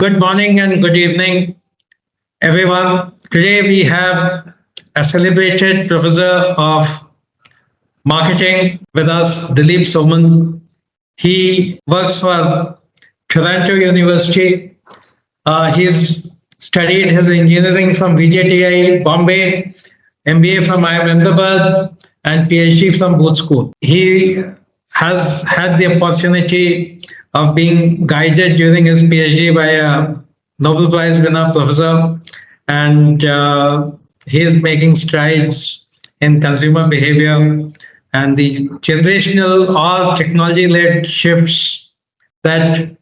Good morning and good evening, everyone. Today we have a celebrated professor of marketing with us, Dilip Soman. He works for Toronto University. He's studied his engineering from VJTI, Bombay, MBA from IIM Ahmedabad, and PhD from Booth School. He has had the opportunity of being guided during his PhD by a Nobel Prize winner professor, and he is making strides in consumer behavior and the generational or technology-led shifts that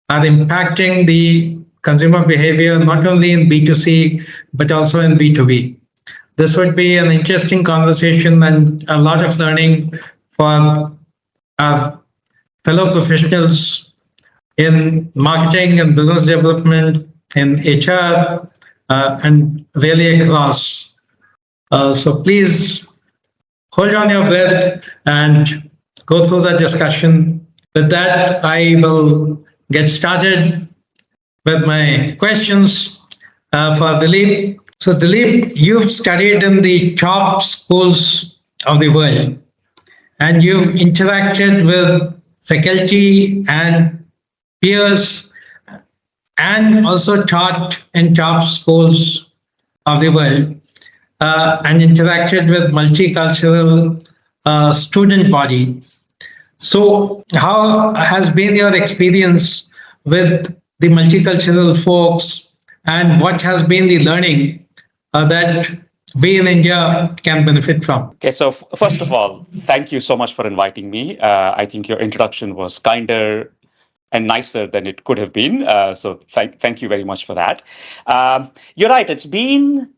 are impacting the consumer behavior not only in B2C but also in B2B. This would be an interesting conversation and a lot of learning for our fellow professionals in marketing and business development, in HR, and really across. So please hold on your breath and go through the discussion. With that, I will get started with my questions for Dilip. So Dilip, you've studied in the top schools of the world and you've interacted with faculty and peers and also taught in top schools of the world and interacted with multicultural student body. So how has been your experience with the multicultural folks and what has been the learning that we in India can benefit from? Okay, so first of all, thank you so much for inviting me. I think your introduction was kinder and nicer than it could have been. So thank you very much for that. You're right, it's been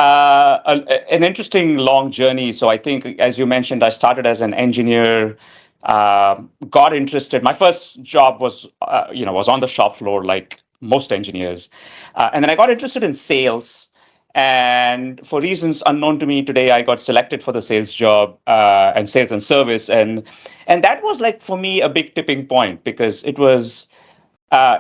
an interesting long journey. So I think, as you mentioned, I started as an engineer, got interested. My first job was, was on the shop floor like most engineers. And then I got interested in sales. And for reasons unknown to me today, I got selected for the sales job and sales and service. And that was like, for me, a big tipping point because it was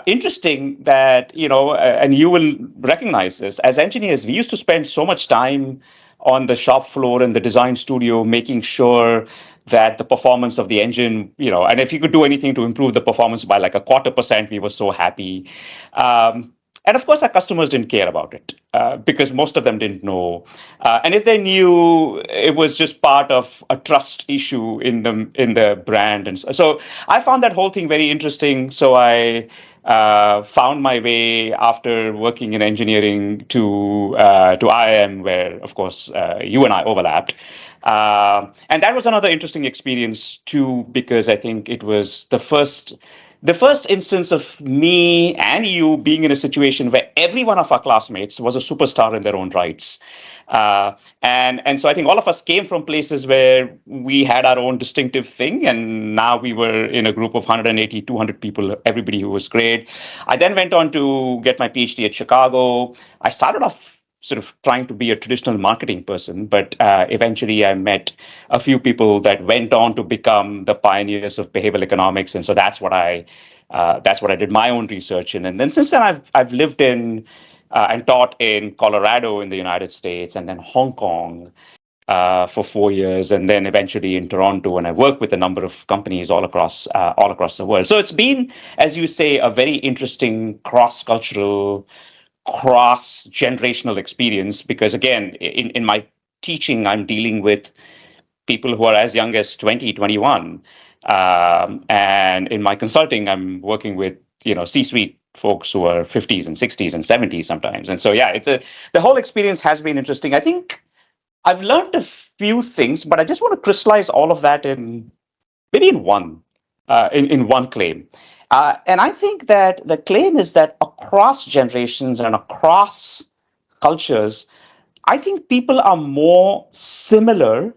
interesting that, and you will recognize this, as engineers, we used to spend so much time on the shop floor in the design studio, making sure that the performance of the engine, and if you could do anything to improve the performance by like 0.25%, we were so happy. And of course, our customers didn't care about it because most of them didn't know. And if they knew, it was just part of a trust issue in the brand. And so I found that whole thing very interesting. So I found my way after working in engineering to IIM, where, of course, you and I overlapped. And that was another interesting experience, too, because I think it was the first instance of me and you being in a situation where every one of our classmates was a superstar in their own rights. And so I think all of us came from places where we had our own distinctive thing. And now we were in a group of 180, 200 people, everybody who was great. I then went on to get my PhD at Chicago. I started off sort of trying to be a traditional marketing person, but eventually I met a few people that went on to become the pioneers of behavioral economics, and so that's what I did my own research in. And then since then, I've lived in and taught in Colorado in the United States, and then Hong Kong for 4 years, and then eventually in Toronto, and I work with a number of companies all across the world. So it's been, as you say, a very interesting cross-cultural, cross-generational experience because, again, in my teaching, I'm dealing with people who are as young as 20, 21. And in my consulting, I'm working with, C-suite folks who are 50s and 60s and 70s sometimes. And so, yeah, the whole experience has been interesting. I think I've learned a few things, but I just want to crystallize all of that in one claim. And I think that the claim is that across generations and across cultures, I think people are more similar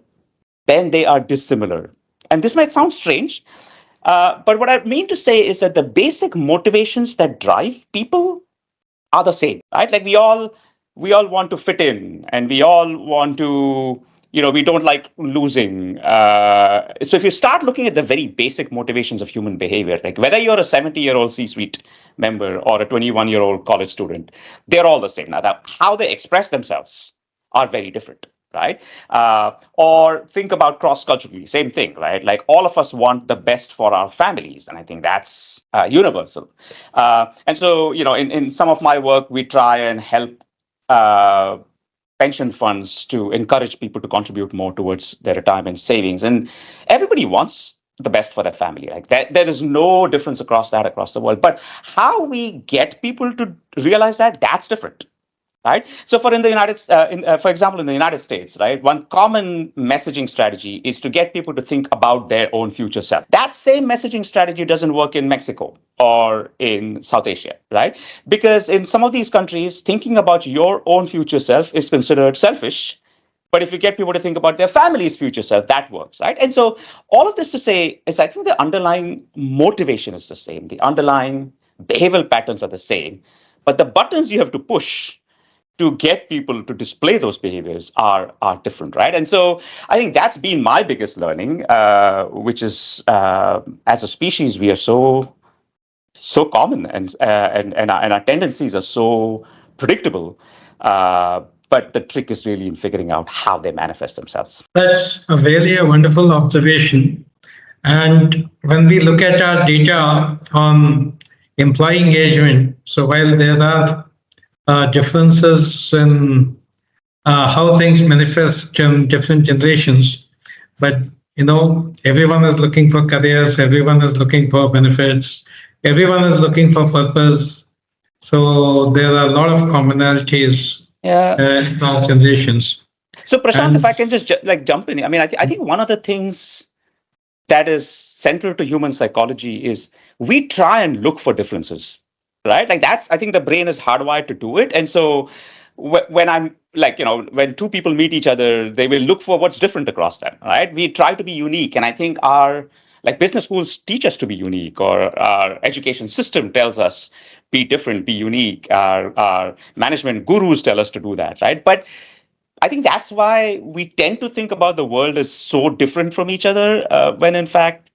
than they are dissimilar. And this might sound strange, but what I mean to say is that the basic motivations that drive people are the same, right? Like we all want to fit in, and we all want to we don't like losing. So if you start looking at the very basic motivations of human behavior, like whether you're a 70-year-old C-suite member or a 21-year-old college student, they're all the same. Now, how they express themselves are very different, right? Or think about cross-culturally, same thing, right? Like all of us want the best for our families, and I think that's universal. And so, in some of my work, we try and help pension funds to encourage people to contribute more towards their retirement savings. And everybody wants the best for their family. Like that, there is no difference across the world. But how we get people to realize that's different. Right. So, for example, in the United States, right, one common messaging strategy is to get people to think about their own future self. That same messaging strategy doesn't work in Mexico or in South Asia, right? Because in some of these countries, thinking about your own future self is considered selfish. But if you get people to think about their family's future self, that works, right? And so, all of this to say is, I think the underlying motivation is the same. The underlying behavioral patterns are the same. But the buttons you have to push to get people to display those behaviors are different, right? And so I think that's been my biggest learning, which is as a species we are so common, and our tendencies are so predictable. But the trick is really in figuring out how they manifest themselves. That's a wonderful observation. And when we look at our data on employee engagement, so while there are differences in how things manifest in different generations, but everyone is looking for careers, everyone is looking for benefits, everyone is looking for purpose. So there are a lot of commonalities across generations. So Prashant, if I can just jump in, I mean, I think one of the things that is central to human psychology is we try and look for differences, right? Like I think the brain is hardwired to do it. And so when I'm when two people meet each other, they will look for what's different across them, right? We try to be unique. And I think our business schools teach us to be unique, or our education system tells us be different, be unique. Our management gurus tell us to do that, right? But I think that's why we tend to think about the world as so different from each other, when in fact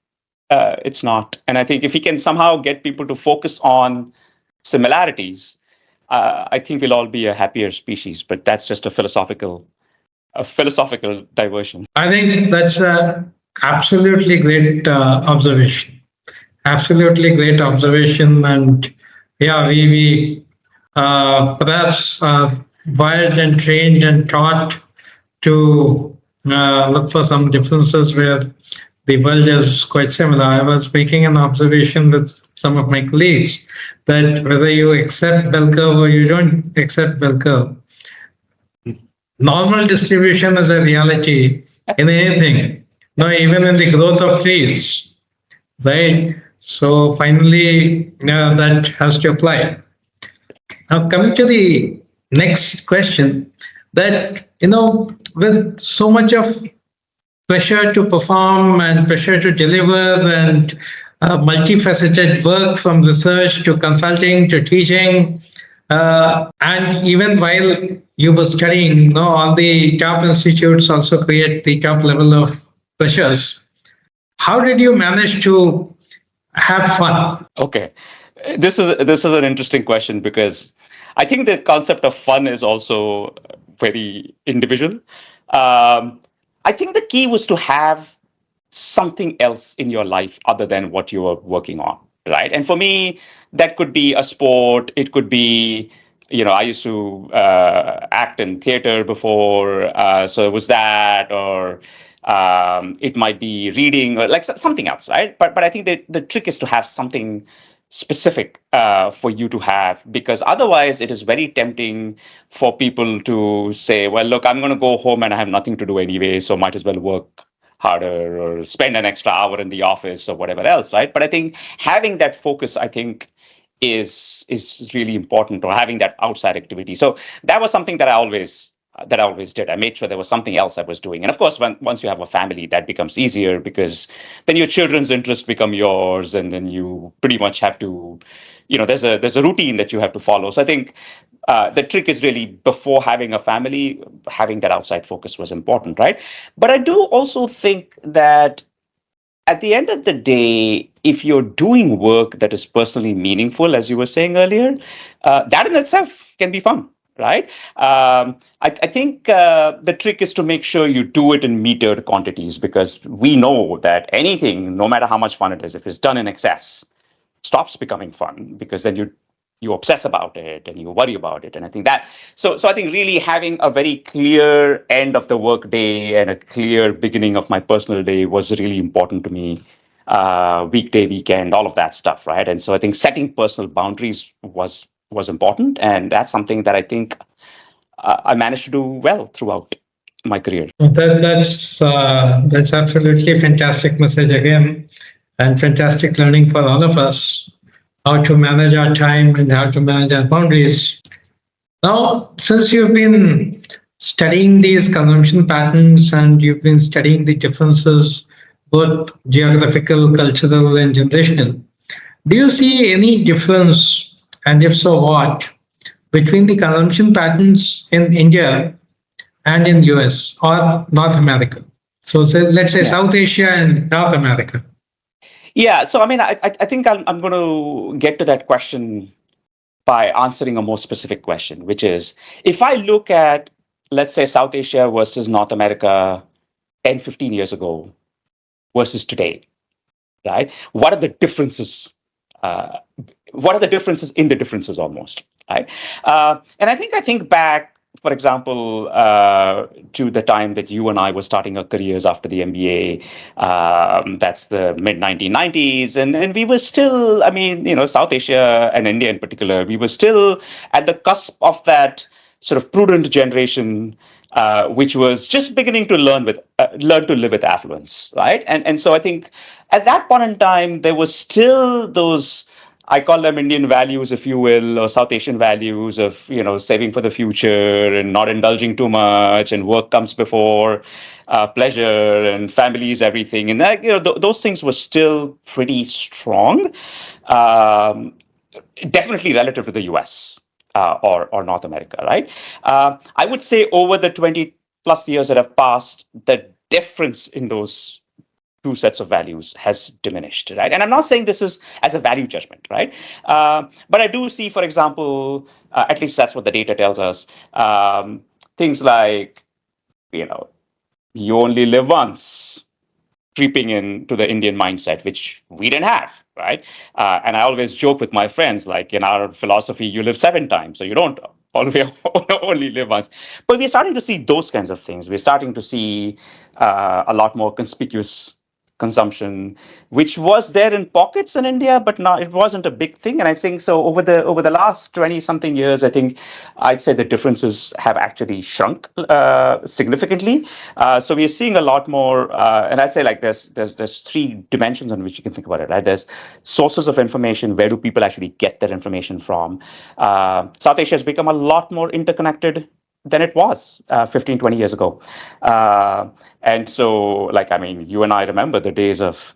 it's not. And I think if we can somehow get people to focus on similarities, I think we'll all be a happier species. But that's just a philosophical diversion. I think that's a absolutely great observation. Absolutely great observation. And yeah, we perhaps wired and trained and taught to look for some differences where the world is quite similar. I was making an observation with some of my colleagues that whether you accept bell curve or you don't accept bell curve, normal distribution is a reality in anything. No, even in the growth of trees, right? So finally, that has to apply. Now, coming to the next question, that with so much of pressure to perform and pressure to deliver and multifaceted work from research to consulting to teaching, and even while you were studying, all the top institutes also create the top level of pressures. How did you manage to have fun? Okay, this is an interesting question, because I think the concept of fun is also very individual. I think the key was to have something else in your life other than what you were working on, right? And for me, that could be a sport. It could be, I used to act in theater before, so it was that, or it might be reading, or something else, right? But I think the trick is to have something specific for you to have, because otherwise it is very tempting for people to say, well, look, I'm going to go home and I have nothing to do anyway, so might as well work harder or spend an extra hour in the office or whatever else, right? But I think having that focus, I think, is really important, or having that outside activity. So that was something that I always did. I made sure there was something else I was doing. And of course, once you have a family, that becomes easier, because then your children's interests become yours, and then you pretty much have to there's a routine that you have to follow. So I think the trick is really, before having a family, having that outside focus was important, right? But I do also think that at the end of the day, if you're doing work that is personally meaningful, as you were saying earlier, that in itself can be fun, right? I think the trick is to make sure you do it in metered quantities, because we know that anything, no matter how much fun it is, if it's done in excess, stops becoming fun, because then you obsess about it and you worry about it. And I think that, so I think really having a very clear end of the work day and a clear beginning of my personal day was really important to me. Weekday, weekend, all of that stuff, right? And so I think setting personal boundaries was important, and that's something that I think I managed to do well throughout my career. That's absolutely fantastic message again, and fantastic learning for all of us, how to manage our time and how to manage our boundaries. Now, since you've been studying these consumption patterns and you've been studying the differences, both geographical, cultural, and generational, do you see any difference, and if so, what, between the consumption patterns in India and in US or North America? So, let's say South Asia and North America. Yeah. So, I mean, I think I'm going to get to that question by answering a more specific question, which is, if I look at, let's say, South Asia versus North America 10, 15 years ago versus today, right? What are the differences? What are the differences in the differences almost, right? And I think back, for example, to the time that you and I were starting our careers after the MBA. That's the mid 1990s, and we were still, I mean, South Asia and India in particular, we were still at the cusp of that sort of prudent generation, which was just beginning to learn to live with affluence, right? And so I think at that point in time, there was still those, I call them Indian values, if you will, or South Asian values of, saving for the future and not indulging too much, and work comes before pleasure, and family is everything. And that, those things were still pretty strong, definitely relative to the US or North America, right? I would say over the 20 plus years that have passed, the difference in those two sets of values has diminished, right? And I'm not saying this is as a value judgment, right? But I do see, for example, at least that's what the data tells us, things like, you only live once, creeping into the Indian mindset, which we didn't have, right? And I always joke with my friends, like, in our philosophy, you live 7 times, so you don't always only live once. But we're starting to see those kinds of things. We're starting to see a lot more conspicuous consumption, which was there in pockets in India, but not, it wasn't a big thing. And I think so over the last 20 something years, I think I'd say the differences have actually shrunk significantly. So we're seeing a lot more, and I'd say, like, there's 3 dimensions on which you can think about it, right? There's sources of information. Where do people actually get their information from? South Asia has become a lot more interconnected than it was 15, 20 years ago. And so, like, I mean, you and I remember the days of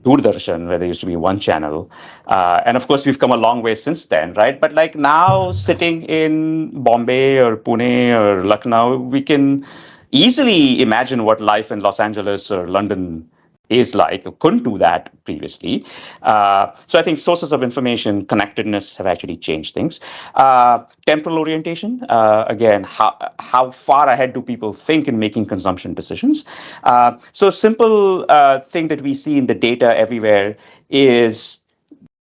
Doordarshan, where there used to be one channel. And of course, we've come a long way since then, right? But like now, sitting in Bombay or Pune or Lucknow, we can easily imagine what life in Los Angeles or London is like. Couldn't do that previously. So I think sources of information, connectedness have actually changed things. Temporal orientation, again, how far ahead do people think in making consumption decisions? So simple thing that we see in the data everywhere is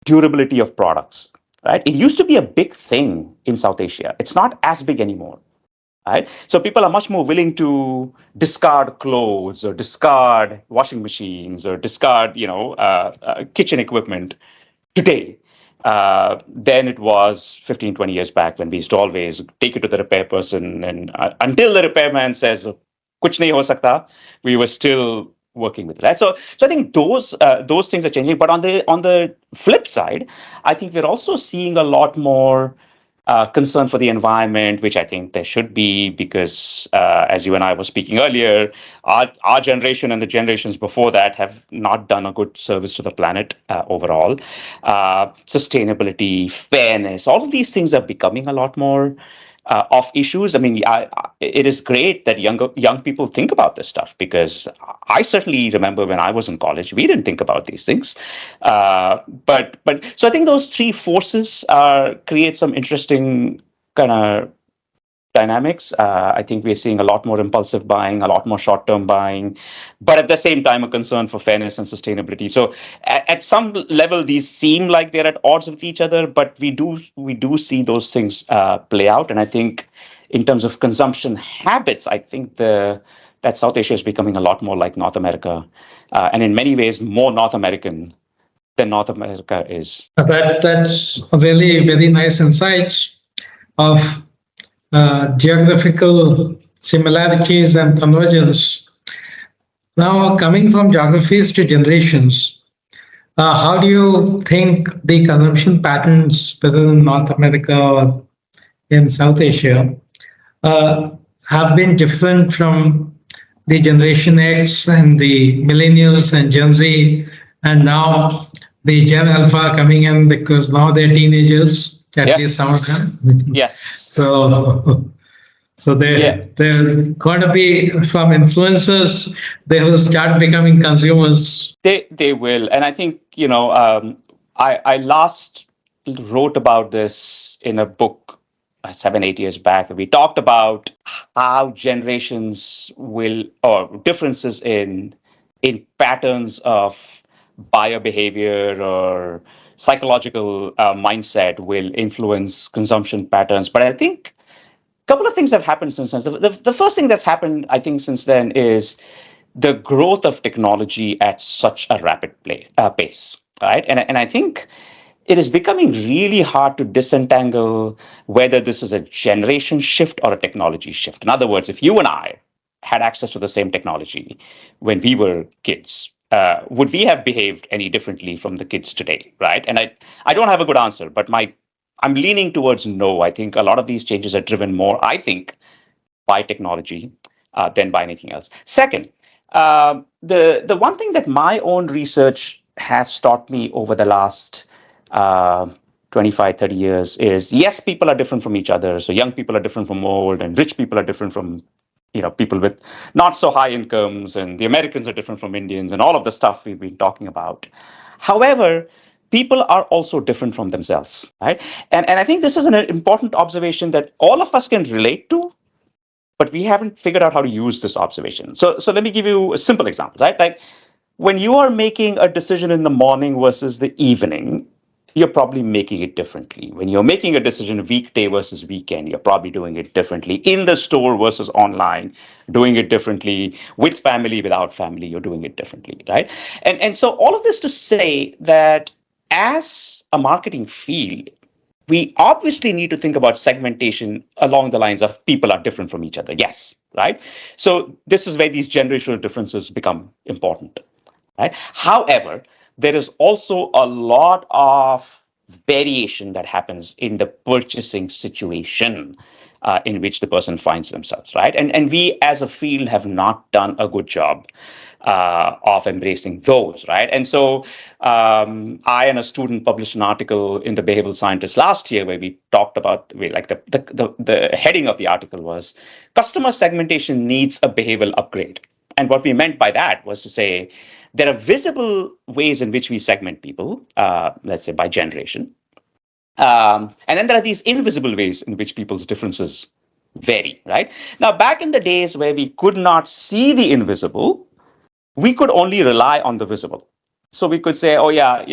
durability of products, right? It used to be a big thing in South Asia. It's not as big anymore. Right? So people are much more willing to discard clothes or discard washing machines or discard, kitchen equipment today than it was 15, 20 years back, when we used to always take it to the repair person. And until the repairman says, kuch nahi ho sakta, we were still working with it, right? So I think those things are changing. But on the flip side, I think we're also seeing a lot more concern for the environment, which I think there should be, because as you and I were speaking earlier, our generation and the generations before that have not done a good service to the planet overall. Sustainability, fairness, all of these things are becoming a lot more of issues. I mean, it is great that young people think about this stuff, because I certainly remember when I was in college, we didn't think about these things. But so I think those three forces create some interesting kind of dynamics. I think we're seeing a lot more impulsive buying, a lot more short-term buying, but at the same time, a concern for fairness and sustainability. So at some level, these seem like they're at odds with each other, but we do see those things play out. And I think in terms of consumption habits, I think that South Asia is becoming a lot more like North America, and in many ways more North American than North America is. That's a really very nice insights of geographical similarities and convergence. Now, coming from geographies to generations, how do you think the consumption patterns, whether in North America or in South Asia, have been different from the Generation X and the millennials and Gen Z, and now the Gen Alpha coming in because now they're teenagers, at least some of them. Yes. So they're going to be from influencers. They will start becoming consumers. They will, and I think I last wrote about this in a book 7-8 years back. We talked about how generations will, or differences in patterns of buyer behavior or psychological mindset will influence consumption patterns. But I think a couple of things have happened since then. The first thing that's happened, I think, since then is the growth of technology at such a rapid pace, right? And I think it is becoming really hard to disentangle whether this is a generation shift or a technology shift. In other words, if you and I had access to the same technology when we were kids, would we have behaved any differently from the kids today, right? And I don't have a good answer, but I'm leaning towards no. I think a lot of these changes are driven more, I think, by technology than by anything else. Second, the one thing that my own research has taught me over the last 25, 30 years is, yes, people are different from each other. So young people are different from old, and rich people are different from people with not so high incomes, and the Americans are different from Indians, and all of the stuff we've been talking about. However, people are also different from themselves, right? And I think this is an important observation that all of us can relate to, but we haven't figured out how to use this observation. So let me give you a simple example, right? Like when you are making a decision in the morning versus the evening, you're probably making it differently. When you're making a decision weekday versus weekend, you're probably doing it differently. In the store versus online, doing it differently. With family, without family, you're doing it differently, right? And so all of this to say that as a marketing field, we obviously need to think about segmentation along the lines of people are different from each other. Yes, right? So this is where these generational differences become important, right? However, there is also a lot of variation that happens in the purchasing situation in which the person finds themselves, right? And we as a field have not done a good job of embracing those, right? And so I and a student published an article in the Behavioral Scientist last year where we talked about, the heading of the article was customer segmentation needs a behavioral upgrade. And what we meant by that was to say there are visible ways in which we segment people, let's say by generation. And then there are these invisible ways in which people's differences vary, right? Now, back in the days where we could not see the invisible, we could only rely on the visible. So we could say, oh yeah,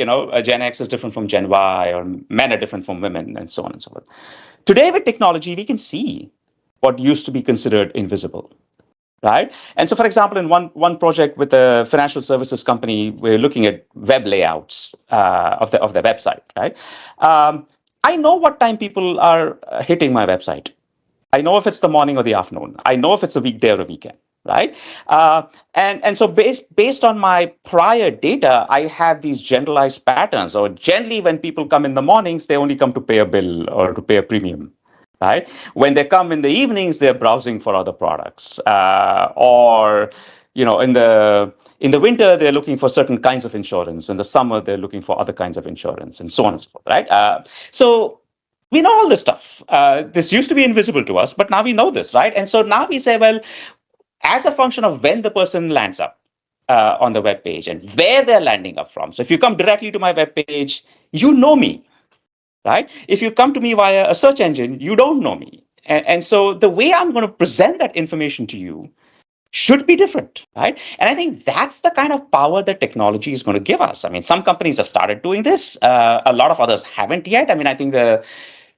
Gen X is different from Gen Y, or men are different from women, and so on and so forth. Today with technology, we can see what used to be considered invisible, right? And so, for example, in one project with a financial services company, we're looking at web layouts of the website, right? I know what time people are hitting my website. I know if it's the morning or the afternoon. I know if it's a weekday or a weekend, right? And so based on my prior data, I have these generalized patterns. So generally, when people come in the mornings, they only come to pay a bill or to pay a premium, right? When they come in the evenings, they're browsing for other products, or in the winter, they're looking for certain kinds of insurance. In the summer, they're looking for other kinds of insurance, and so on and so forth, right? So we know all this stuff. This used to be invisible to us, but now we know this, right? And so now we say, well, as a function of when the person lands up on the web page and where they're landing up from. So if you come directly to my web page, you know me, right? If you come to me via a search engine, you don't know me. And so the way I'm going to present that information to you should be different, right? And I think that's the kind of power that technology is going to give us. I mean, some companies have started doing this. A lot of others haven't yet. I mean, I think the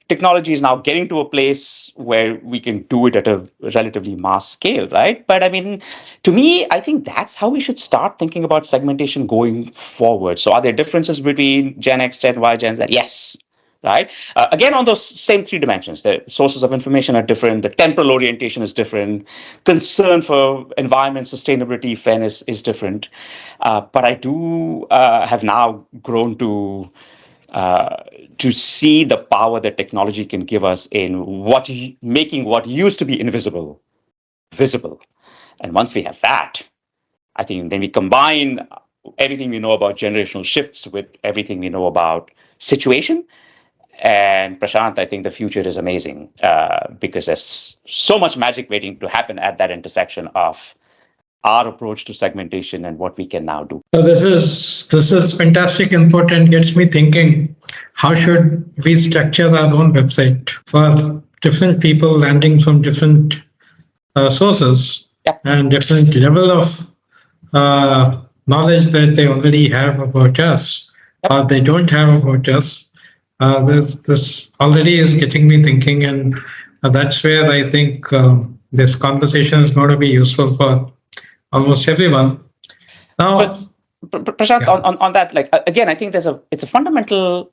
technology is now getting to a place where we can do it at a relatively mass scale, right? But I mean, to me, I think that's how we should start thinking about segmentation going forward. So are there differences between Gen X, Gen Y, Gen Z? Yes. Right. Again, on those same three dimensions, the sources of information are different. The temporal orientation is different. Concern for environment, sustainability, fairness is different. But I do have now grown to see the power that technology can give us in making what used to be invisible visible. And once we have that, I think then we combine everything we know about generational shifts with everything we know about situation. And Prashant, I think the future is amazing because there's so much magic waiting to happen at that intersection of our approach to segmentation and what we can now do. So this is fantastic input and gets me thinking, how should we structure our own website for different people landing from different sources Yep. and different level of knowledge that they already have about us or they don't have about us. This already is getting me thinking, and that's where I think this conversation is going to be useful for almost everyone. Now, Prashant, on that, like again, I think it's a fundamental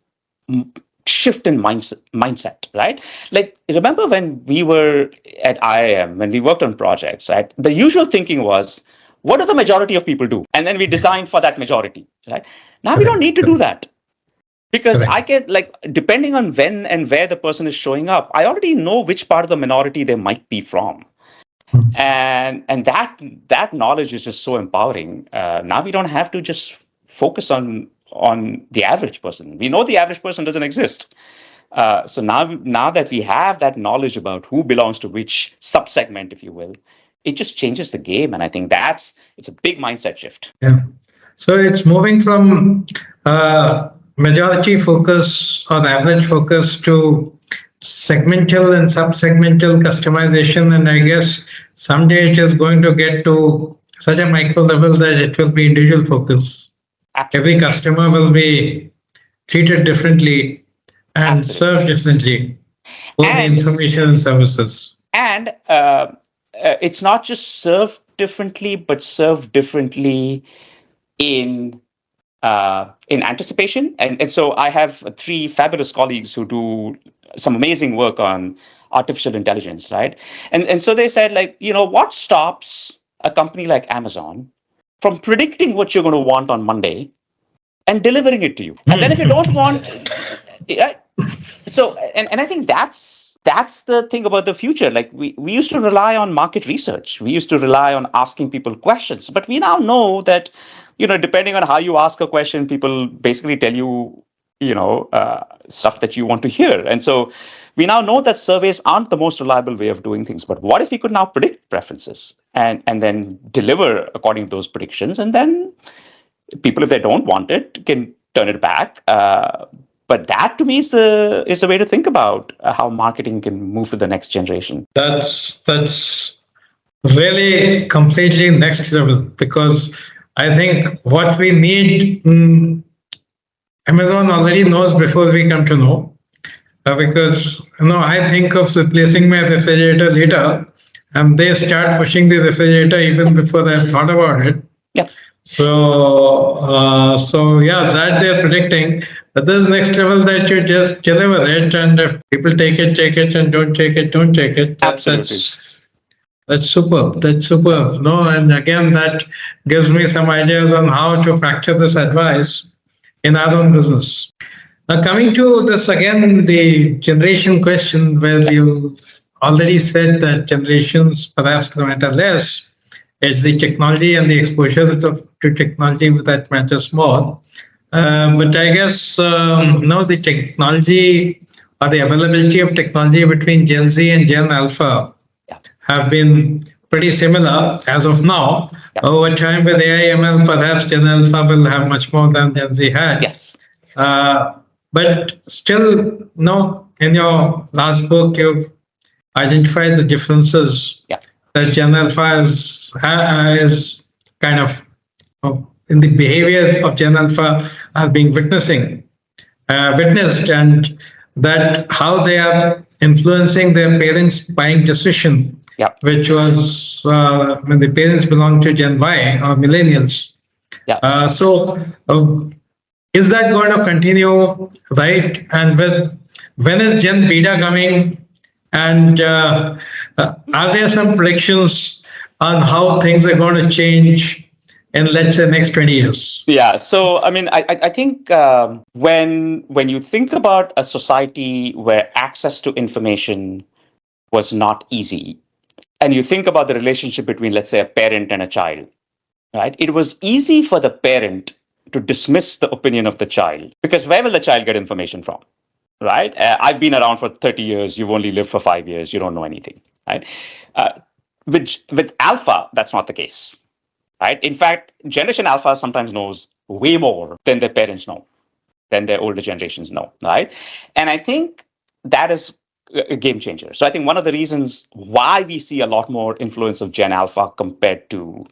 shift in mindset, right? Like remember when we were at IIM, when we worked on projects, right? The usual thinking was, what do the majority of people do? And then we design for that majority, right? Now we don't need to do that. Because I can, like, depending on when and where the person is showing up, I already know which part of the minority they might be from. And that knowledge is just so empowering. Now we don't have to just focus on the average person. We know the average person doesn't exist. So now that we have that knowledge about who belongs to which subsegment, if you will, it just changes the game. And I think it's a big mindset shift. Yeah. So it's moving from majority focus or average focus to segmental and subsegmental customization. And I guess someday it is going to get to such a micro level that it will be individual focus. Absolutely. Every customer will be treated differently and served differently, both the information and services. And it's not just served differently, but served differently in anticipation. And so I have three fabulous colleagues who do some amazing work on artificial intelligence, right? And so they said, like, what stops a company like Amazon from predicting what you're going to want on Monday and delivering it to you? And then if you don't want, right? So, and I think that's the thing about the future. Like we used to rely on market research. We used to rely on asking people questions, but we now know that, depending on how you ask a question, people basically tell you, stuff that you want to hear. And so we now know that surveys aren't the most reliable way of doing things. But what if we could now predict preferences and then deliver according to those predictions? And then people, if they don't want it, can turn it back. But that, to me, is a way to think about how marketing can move to the next generation. That's really completely next level, because I think what we need, Amazon already knows before we come to know. Because I think of replacing my refrigerator later, and they start pushing the refrigerator even before I've thought about it. Yeah. So yeah, that they're predicting. But this next level that you just deliver it, and if people take it, and don't take it, don't take it. Absolutely. That's superb. That's superb. No, and again, that gives me some ideas on how to factor this advice in our own business. Now, coming to this again, the generation question, where you already said that generations perhaps matter less. It's the technology and the exposure to technology that matters more. But I guess no, the technology or the availability of technology between Gen Z and Gen Alpha Yeah. have been pretty similar as of now. Yeah. Over time, with AI ML, perhaps Gen Alpha will have much more than Gen Z had. Yes. Uh, but still, no, in your last book, you've identified the differences Yeah. that Gen Alpha is kind of in the behavior of Gen Alpha are being witnessed, and that how they are influencing their parents' buying decision, Yeah. which was when the parents belong to Gen Y or millennials. Yeah. So is that going to continue, right? And when is Gen Beta coming? And are there some predictions on how things are going to change in, let's say, next 20 years? Yeah. So, I mean, I think when you think about a society where access to information was not easy, and you think about the relationship between, let's say, a parent and a child, right? It was easy for the parent to dismiss the opinion of the child because where will the child get information from, right? I've been around for 30 years. You've only lived for 5 years. You don't know anything, right? Uh, with Alpha, that's not the case, right? In fact, Generation Alpha sometimes knows way more than their parents know, than their older generations know, right? And I think that is a game changer. So I think one of the reasons why we see a lot more influence of Gen Alpha compared to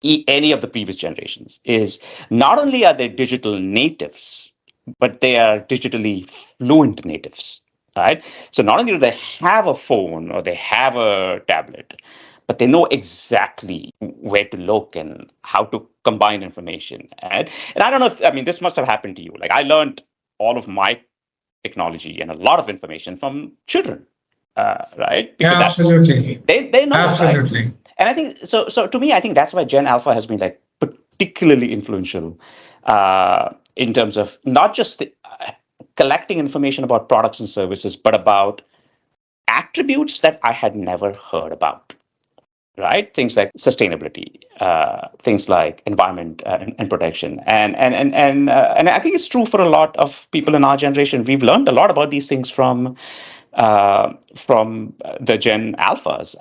any of the previous generations is not only are they digital natives, but they are digitally fluent natives, right? So not only do they have a phone or they have a tablet, but they know exactly where to look and how to combine information. And I don't know if, I mean, this must have happened to you. Like I learned all of my technology and a lot of information from children, right? Because Yeah, absolutely. they know, Absolutely. right? And I think so. So to me, I think that's why Gen Alpha has been like particularly influential in terms of not just collecting information about products and services, but about attributes that I had never heard about. Right, things like sustainability, things like environment and protection, and I think it's true for a lot of people in our generation. We've learned a lot about these things from the Gen Alphas.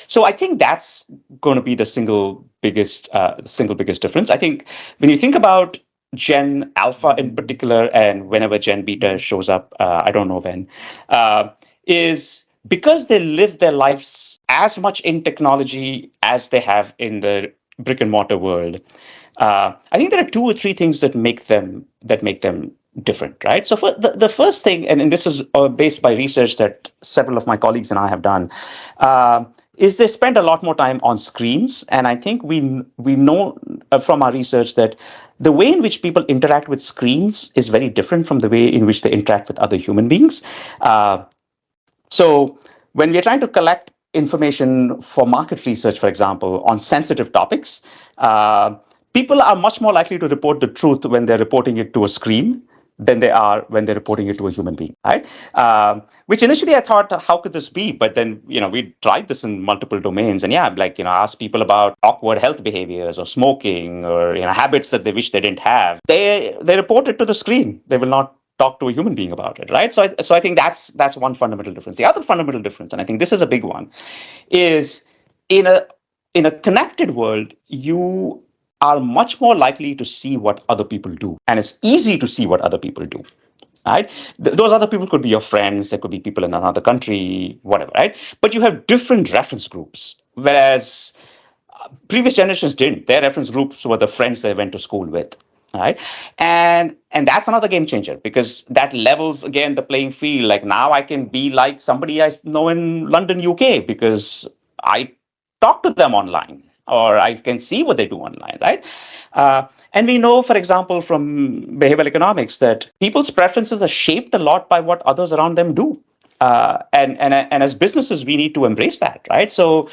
So I think that's going to be the single biggest difference. I think when you think about Gen Alpha in particular, and whenever Gen Beta shows up, I don't know when, is because they live their lives as much in technology as they have in the brick and mortar world. I think there are two or three things that make them different, right? So for the first thing, and this is based by research that several of my colleagues and I have done, is they spend a lot more time on screens. And I think we know from our research that the way in which people interact with screens is very different from the way in which they interact with other human beings. So when we are trying to collect information for market research, for example, on sensitive topics, people are much more likely to report the truth when they're reporting it to a screen than they are when they're reporting it to a human being, right? Which initially I thought, how could this be? But then, we tried this in multiple domains. And yeah, like, asked people about awkward health behaviors or smoking or, habits that they wish they didn't have. They report it to the screen. They will not talk to a human being about it, right? So I think that's one fundamental difference. The other fundamental difference, and I think this is a big one, is in a connected world, you are much more likely to see what other people do, and it's easy to see what other people do, right? Those other people could be your friends, there could be people in another country, whatever, right? But you have different reference groups, whereas previous generations didn't. Their reference groups were the friends they went to school with, right? And that's another game changer because that levels again the playing field. Like now I can be like somebody I know in London, UK, because I talk to them online or I can see what they do online, right? And we know, for example, from behavioral economics that people's preferences are shaped a lot by what others around them do. And as businesses, we need to embrace that, right? So,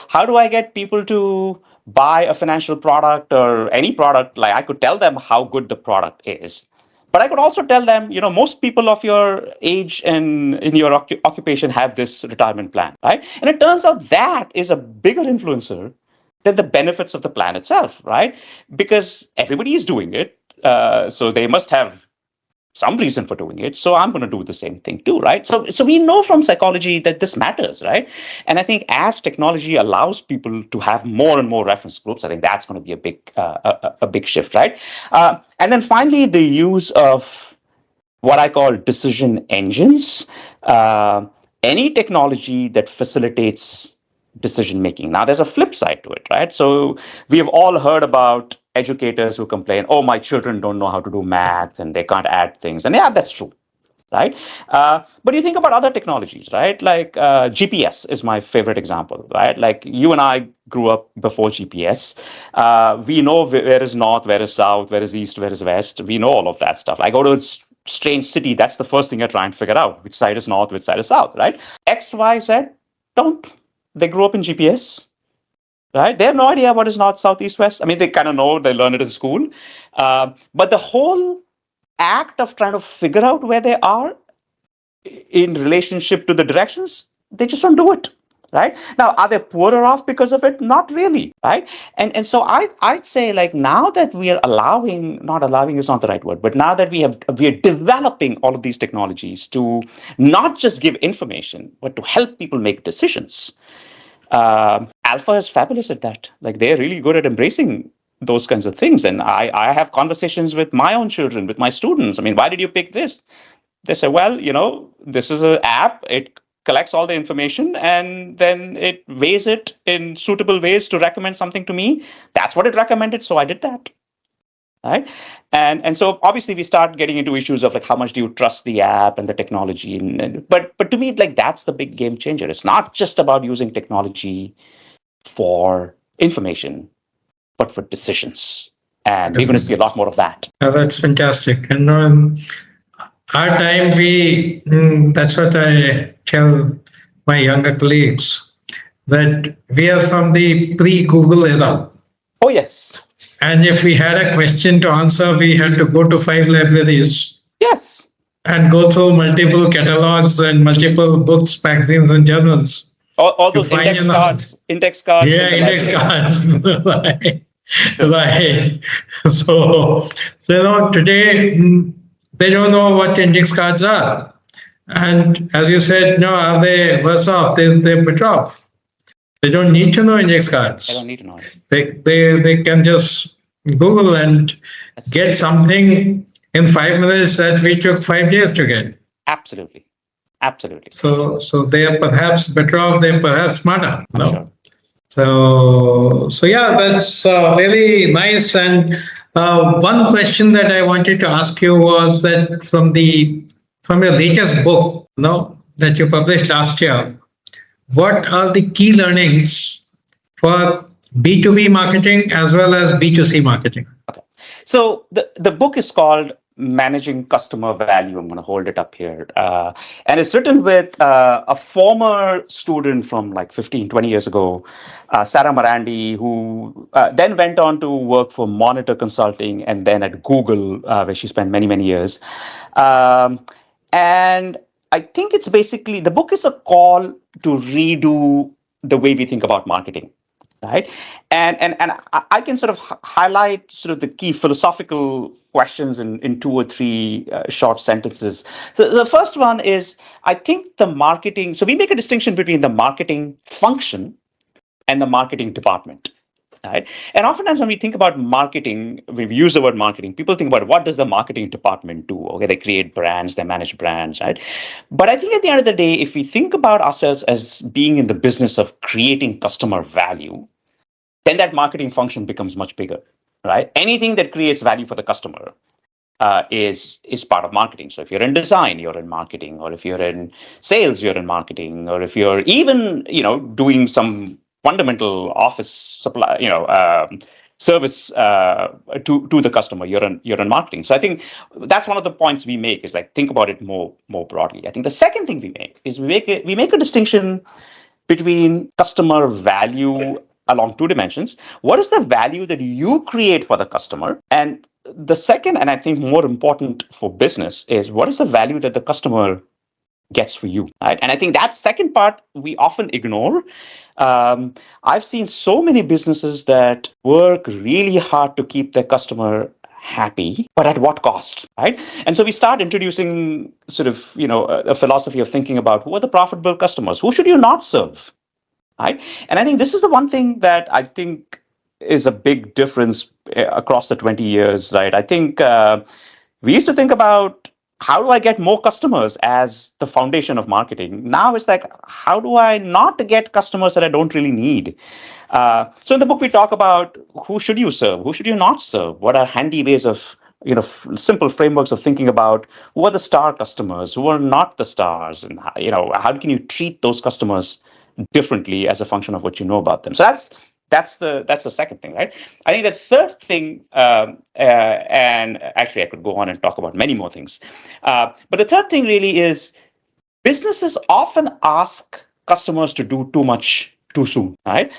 how do I get people to buy a financial product or any product? Like, I could tell them how good the product is, but I could also tell them, most people of your age and in your occupation have this retirement plan, right? And it turns out that is a bigger influencer than the benefits of the plan itself, right? Because everybody is doing it, so they must have some reason for doing it, so I'm going to do the same thing too, right? So we know from psychology that this matters, right? And I think as technology allows people to have more and more reference groups, I think that's going to be a big shift, right? And then finally, the use of what I call decision engines, any technology that facilitates decision making. Now, there's a flip side to it, right? So we have all heard about educators who complain, oh, my children don't know how to do math and they can't add things. And yeah, that's true, right? But you think about other technologies, right? Like GPS is my favorite example, right? Like you and I grew up before GPS. We know where is north, where is south, where is east, where is west. We know all of that stuff. I go to a strange city, that's the first thing I try and figure out, which side is north, which side is south, right? X, Y, Z don't. They grew up in GPS, right? They have no idea what is north, south, east, west. I mean, they kind of know, they learn it in school. But the whole act of trying to figure out where they are in relationship to the directions, they just don't do it, right? Now, are they poorer off because of it? Not really, right? And so I'd say, like, now that we are not allowing is not the right word, but now that we are developing all of these technologies to not just give information, but to help people make decisions. Alpha is fabulous at that. Like, they're really good at embracing those kinds of things. And I have conversations with my own children, with my students. I mean, why did you pick this? They say, well, this is an app. It collects all the information and then it weighs it in suitable ways to recommend something to me. That's what it recommended, so I did that. Right? And so obviously we start getting into issues of, like, how much do you trust the app and the technology? But to me, like, that's the big game changer. It's not just about using technology for information, but for decisions. And we're going to see a lot more of that. That's fantastic. And our time, that's what I tell my younger colleagues, that we are from the pre-Google era. Oh, yes. And if we had a question to answer, we had to go to 5 libraries. Yes. And go through multiple catalogs and multiple books, magazines, and journals. All those index cards. Yeah, index cards. Right. So today, they don't know what index cards are. And as you said, are they worse off? They're better off. They don't need to know index cards. They don't need to know it. They can just Google and get something in 5 minutes that we took 5 days to get. Absolutely. So they are perhaps better off. They're perhaps smarter. Sure. So yeah, that's really nice. And one question that I wanted to ask you was that from your latest book, that you published last year, what are the key learnings for B2B marketing as well as B2C marketing? Okay. So the book is called Managing Customer Value. I'm going to hold it up here. And it's written with a former student from like 15, 20 years ago, Sarah Marandi, who then went on to work for Monitor Consulting and then at Google, where she spent many, many years. And I think it's basically, the book is a call to redo the way we think about marketing. Right. And I can sort of highlight sort of the key philosophical questions in 2 or 3 short sentences. So the first one is, I think the marketing, so we make a distinction between the marketing function and the marketing department. Right. And oftentimes when we think about marketing, we use the word marketing, people think about what does the marketing department do? Okay, they create brands, they manage brands, right? But I think at the end of the day, if we think about ourselves as being in the business of creating customer value, then that marketing function becomes much bigger, right? Anything that creates value for the customer is part of marketing. So if you're in design, you're in marketing, or if you're in sales, you're in marketing, or if you're even, doing some fundamental office supply, service to the customer. You're in marketing. So I think that's one of the points we make is like think about it more broadly. I think the second thing we make is we make a distinction between customer value along two dimensions. What is the value that you create for the customer? And the second, and I think more important for business, is what is the value that the customer gets for you, right? And I think that second part we often ignore. I've seen so many businesses that work really hard to keep their customer happy, but at what cost, right? And so we start introducing sort of, a philosophy of thinking about who are the profitable customers, who should you not serve, right? And I think this is the one thing that I think is a big difference across the 20 years, right? I think we used to think about how do I get more customers as the foundation of marketing. Now it's like, how do I not get customers that I don't really need? So in the book, we talk about who should you serve, who should you not serve? What are handy ways of, simple frameworks of thinking about who are the star customers, who are not the stars, and how can you treat those customers differently as a function of what you know about them. So that's the second thing, right? I think the third thing, and actually I could go on and talk about many more things, but the third thing really is businesses often ask customers to do too much too soon, right?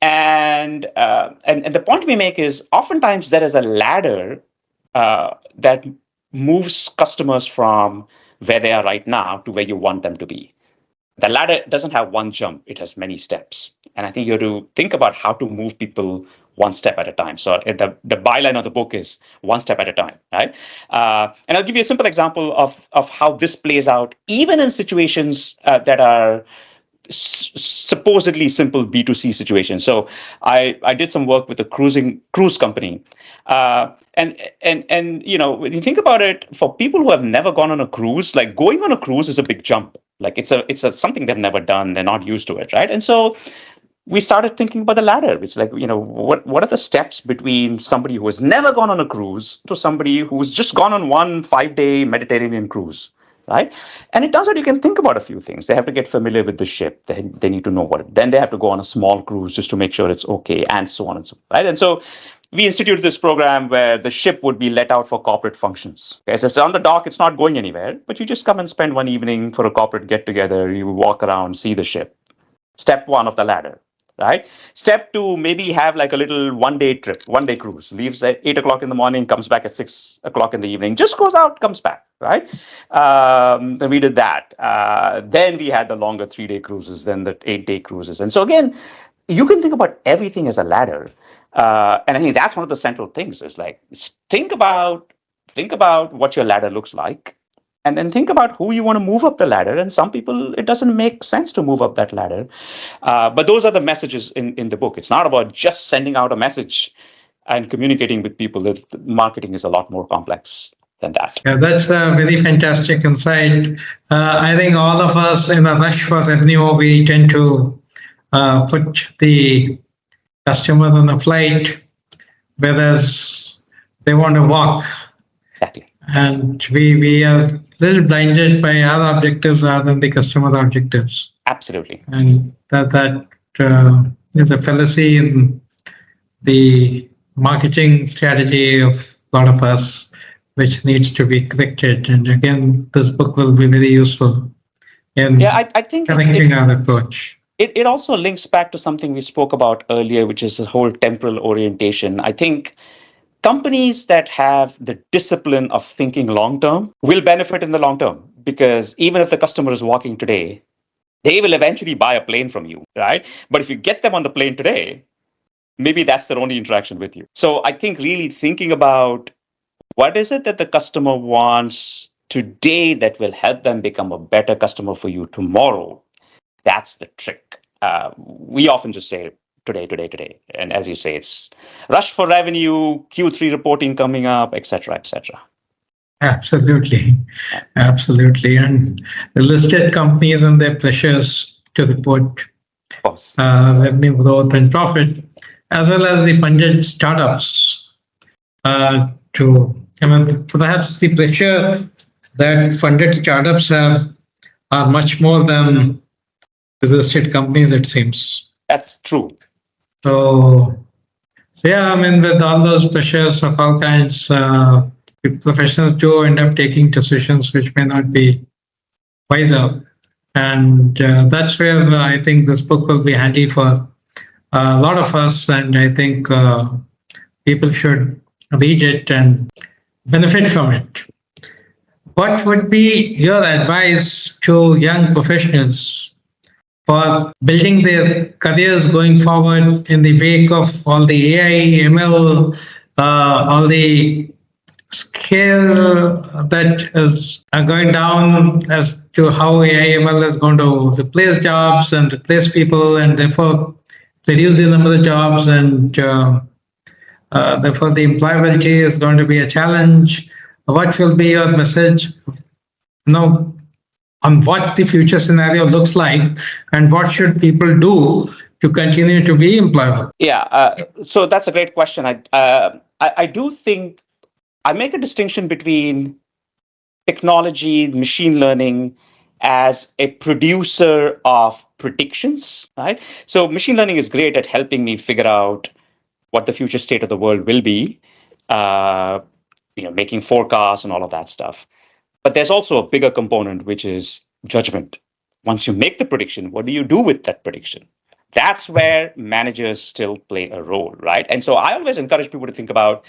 And the point we make is oftentimes there is a ladder that moves customers from where they are right now to where you want them to be. The ladder doesn't have one jump, it has many steps. And I think you have to think about how to move people one step at a time. So the byline of the book is one step at a time, right? And I'll give you a simple example of how this plays out, even in situations that are supposedly simple B2C situations. So I did some work with a cruise company. And when you think about it, for people who have never gone on a cruise, like going on a cruise is a big jump. Like it's something they've never done. They're not used to it, right? And so we started thinking about the ladder. It's like, what are the steps between somebody who has never gone on a cruise to somebody who's just gone on one 5-day Mediterranean cruise, right? And it turns out you can think about a few things. They have to get familiar with the ship. They need to know then they have to go on a small cruise just to make sure it's okay, and so on and so forth, right? And so we instituted this program where the ship would be let out for corporate functions. Okay, so it's on the dock, it's not going anywhere, but you just come and spend one evening for a corporate get together. You walk around, see the ship. Step one of the ladder, right? Step two, maybe have like a little one-day trip, one-day cruise. Leaves at 8 o'clock in the morning, comes back at 6 o'clock in the evening, just goes out, comes back, right? Then we did that. Then we had the longer 3-day cruises, then the 8-day cruises. And so again, you can think about everything as a ladder. And I think that's one of the central things is like, think about what your ladder looks like, and then think about who you want to move up the ladder. And some people, it doesn't make sense to move up that ladder. But those are the messages in the book. It's not about just sending out a message and communicating with people. That marketing is a lot more complex than that. Yeah, that's a very fantastic insight. I think all of us in a rush for revenue, we tend to put the customer on a flight, whereas they want to walk. Exactly. And we are a little blinded by our objectives rather than the customer objectives. Absolutely. And that is a fallacy in the marketing strategy of a lot of us, which needs to be corrected. And again, this book will be very useful in I think correcting our approach. It also links back to something we spoke about earlier, which is the whole temporal orientation. I think companies that have the discipline of thinking long-term will benefit in the long term, because even if the customer is walking today, they will eventually buy a plane from you, right? But if you get them on the plane today, maybe that's their only interaction with you. So I think really thinking about what is it that the customer wants today that will help them become a better customer for you tomorrow, that's the trick. We often just say today. And as you say, it's rush for revenue, Q3 reporting coming up, et cetera, et cetera. Absolutely. And the listed companies and their pressures to report revenue growth and profit, as well as the funded startups perhaps the pressure that funded startups have are much more than the listed companies, it seems. That's true. So So yeah, I mean, with all those pressures of all kinds, professionals do end up taking decisions which may not be wiser, and that's where I think this book will be handy for a lot of us, and I think people should read it and benefit from it. What would be your advice to young professionals for building their careers going forward in the wake of all the AI, ML, all the scale that is going down as to how AI, ML is going to replace jobs and replace people, and therefore reduce the number of jobs, and therefore the employability is going to be a challenge. What will be your message? Know on what the future scenario looks like and what should people do to continue to be employable? Yeah, so that's a great question. I do think I make a distinction between technology, machine learning as a producer of predictions, right? So machine learning is great at helping me figure out what the future state of the world will be, uh, making forecasts and all of that stuff. But there's also a bigger component, which is judgment. Once you make the prediction, what do you do with that prediction? That's where managers still play a role, right? And so I always encourage people to think about,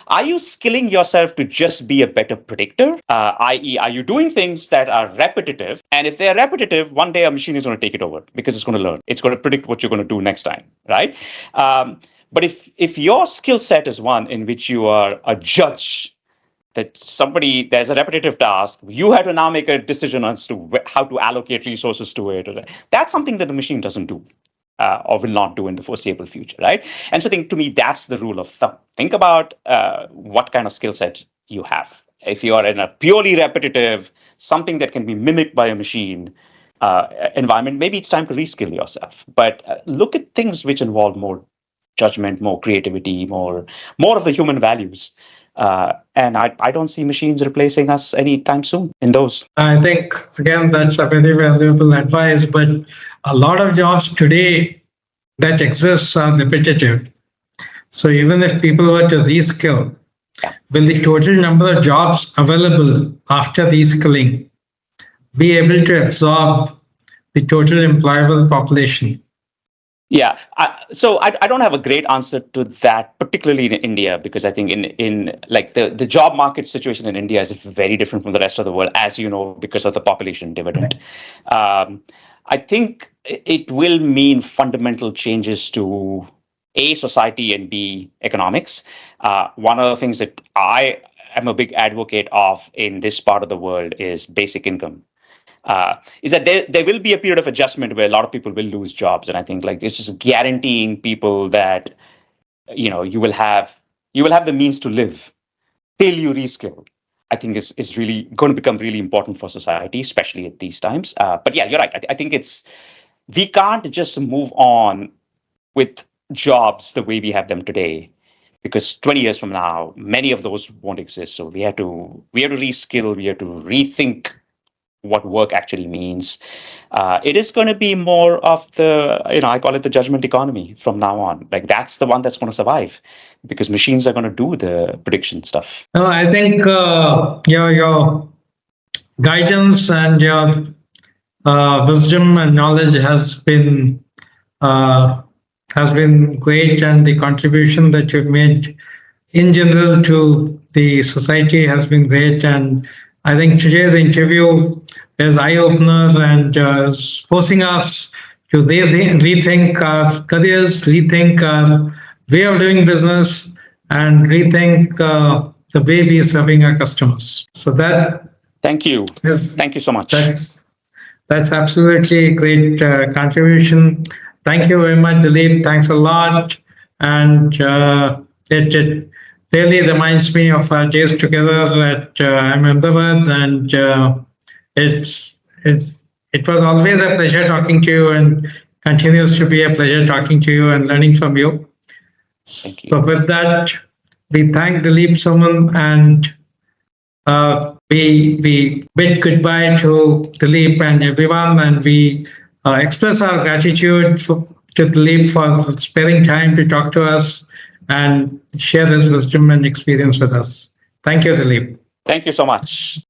are you skilling yourself to just be a better predictor? I.e., are you doing things that are repetitive? And if they're repetitive, one day a machine is going to take it over because it's going to learn. It's going to predict what you're going to do next time, right? But if your skill set is one in which you are a judge, that there's a repetitive task, you have to now make a decision as to how to allocate resources to it. That's something that the machine doesn't do. Or will not do in the foreseeable future, right? And so, to me, that's the rule of thumb. Think about what kind of skill set you have. If you are in a purely repetitive, something that can be mimicked by a machine environment, maybe it's time to reskill yourself. But look at things which involve more judgment, more creativity, more of the human values. And I don't see machines replacing us anytime soon in those. I think, again, that's a very valuable advice, but a lot of jobs today that exist are repetitive. So even if people were to reskill, will the total number of jobs available after reskilling be able to absorb the total employable population? Yeah, so I don't have a great answer to that, particularly in India, because I think in like the job market situation in India is very different from the rest of the world, as you know, because of the population dividend. I think it will mean fundamental changes to A, society, and B, economics. One of the things that I am a big advocate of in this part of the world is basic income. Is that there will be a period of adjustment where a lot of people will lose jobs, and I think like it's just guaranteeing people that you will have the means to live till you reskill. I think is really going to become really important for society, especially at these times. But yeah, you're right. I think we can't just move on with jobs the way we have them today, because 20 years from now, many of those won't exist. So we have to reskill. We have to rethink what work actually means. It is going to be more of the, I call it the judgment economy from now on. Like that's the one that's going to survive because machines are going to do the prediction stuff. No, I think your guidance and your wisdom and knowledge has been great, and the contribution that you've made in general to the society has been great. And I think today's interview is eye-opener and is forcing us to rethink our careers, rethink our way of doing business, and rethink the way we are serving our customers. So that. Thank you. Thank you so much. That's absolutely a great contribution. Thank you very much, Dilip. Thanks a lot. And it really reminds me of our days together at IIM Ahmedabad, and it was always a pleasure talking to you, and continues to be a pleasure talking to you and learning from you. Thank you. So with that, we thank Dilip Soman, and we bid goodbye to Dilip and everyone, and we express our gratitude to Dilip for sparing time to talk to us and share his wisdom and experience with us. Thank you, Dilip. Thank you so much.